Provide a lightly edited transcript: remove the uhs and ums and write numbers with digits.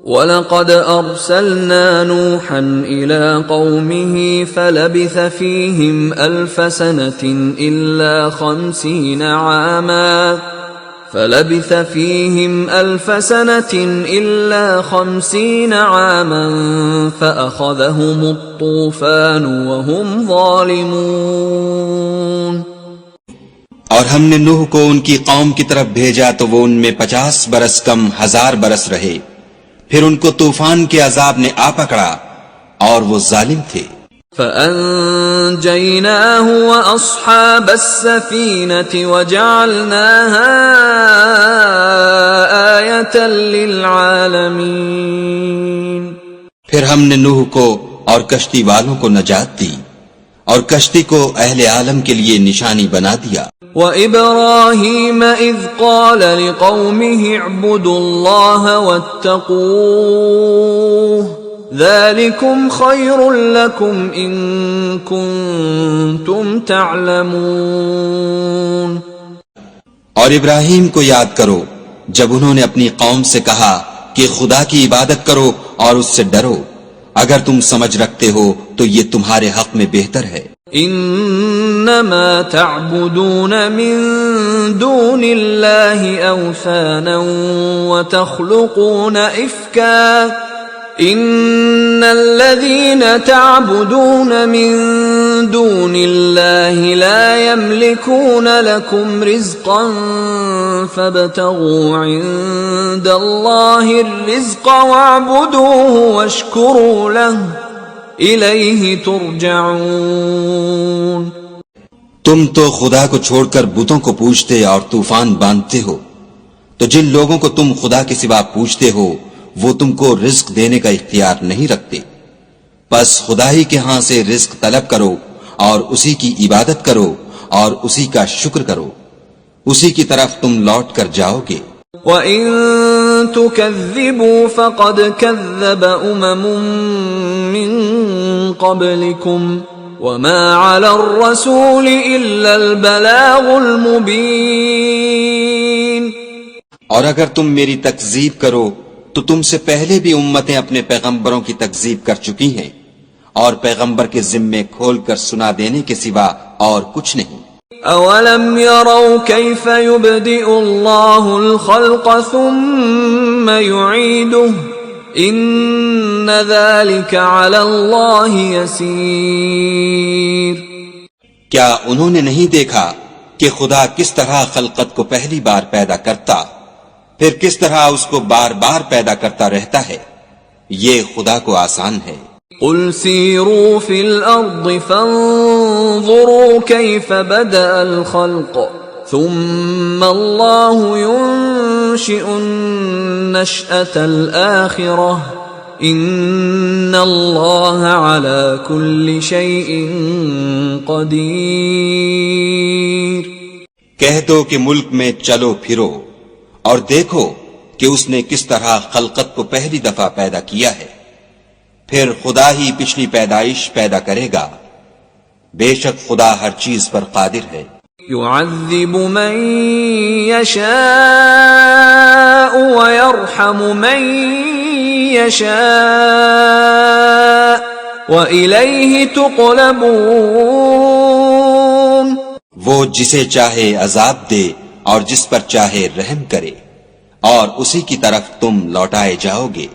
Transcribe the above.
وَلَقَدْ أَرْسَلْنَا نُوحًا إِلَىٰ قَوْمِهِ فَلَبِثَ فِيهِمْ أَلْفَ سَنَةٍ إِلَّا 50 عَامًا فَأَخَذَهُمُ الطُّوفَانُ وَهُمْ ظَالِمُونَ۔ اور ہم نے نوح کو ان کی قوم کی طرف بھیجا تو وہ ان میں 50 برس کم 1000 برس رہے، پھر ان کو طوفان کے عذاب نے آ پکڑا اور وہ ظالم تھے۔ فَأَنجَيْنَاهُ وَأَصْحَابَ السَّفِينَةِ وَجَعَلْنَاهَا آيَةً لِّلْعَالَمِينَ۔ پھر ہم نے نوح کو اور کشتی والوں کو نجات دی اور کشتی کو اہل عالم کے لیے نشانی بنا دیا۔ وَإِبْرَاهِيمَ إِذْ قَالَ لِقَوْمِهِ اعْبُدُوا اللَّهَ وَاتَّقُوهُ ذَلِكُمْ خَيْرٌ لَكُمْ إِن كُنتُمْ تَعْلَمُونَ۔ اور ابراہیم کو یاد کرو جب انہوں نے اپنی قوم سے کہا کہ خدا کی عبادت کرو اور اس سے ڈرو، اگر تم سمجھ رکھتے ہو تو یہ تمہارے حق میں بہتر ہے۔ انما تعبدون من دون الله اوثانا وتخلقون افكا ان الذين تعبدون من دون الله لا يملكون لكم رزقا فابتغوا عند الله الرزق واعبدوه واشكروا له الیہ ترجعون۔ تم تو خدا کو چھوڑ کر بتوں کو پوجتے اور طوفان باندھتے ہو، تو جن لوگوں کو تم خدا کے سوا پوجتے ہو وہ تم کو رزق دینے کا اختیار نہیں رکھتے، بس خدا ہی کے ہاں سے رزق طلب کرو اور اسی کی عبادت کرو اور اسی کا شکر کرو، اسی کی طرف تم لوٹ کر جاؤ گے۔ وَإِن تُكَذِّبُوا فَقَدْ كَذَّبَ أُمَمٌ مِّن قَبْلِكُمْ وَمَا عَلَى الرَّسُولِ إِلَّا الْبَلَاغُ الْمُبِينُ۔ اور اگر تم میری تکذیب کرو تو تم سے پہلے بھی امتیں اپنے پیغمبروں کی تکذیب کر چکی ہیں، اور پیغمبر کے ذمے کھول کر سنا دینے کے سوا اور کچھ نہیں۔ اولم يروا كيف يبدئ الله الخلق ثم يعيده ان ذلك على الله يسير۔ کیا انہوں نے نہیں دیکھا کہ خدا کس طرح خلقت کو پہلی بار پیدا کرتا پھر کس طرح اس کو بار بار پیدا کرتا رہتا ہے؟ یہ خدا کو آسان ہے۔ قل سیروا فی الارض فانظروا کیف بدأ الخلق ثم اللہ ينشئ النشأة الآخرة ان اللہ علی کل شیء قدیر۔ کہہ دو کہ ملک میں چلو پھرو اور دیکھو کہ اس نے کس طرح خلقت کو پہلی دفعہ پیدا کیا ہے، پھر خدا ہی پچھلی پیدائش پیدا کرے گا، بے شک خدا ہر چیز پر قادر ہے۔ يعذب من يشاء ويرحم من يشاء وإليه تقلبون۔ وہ جسے چاہے عذاب دے اور جس پر چاہے رحم کرے اور اسی کی طرف تم لوٹائے جاؤ گے۔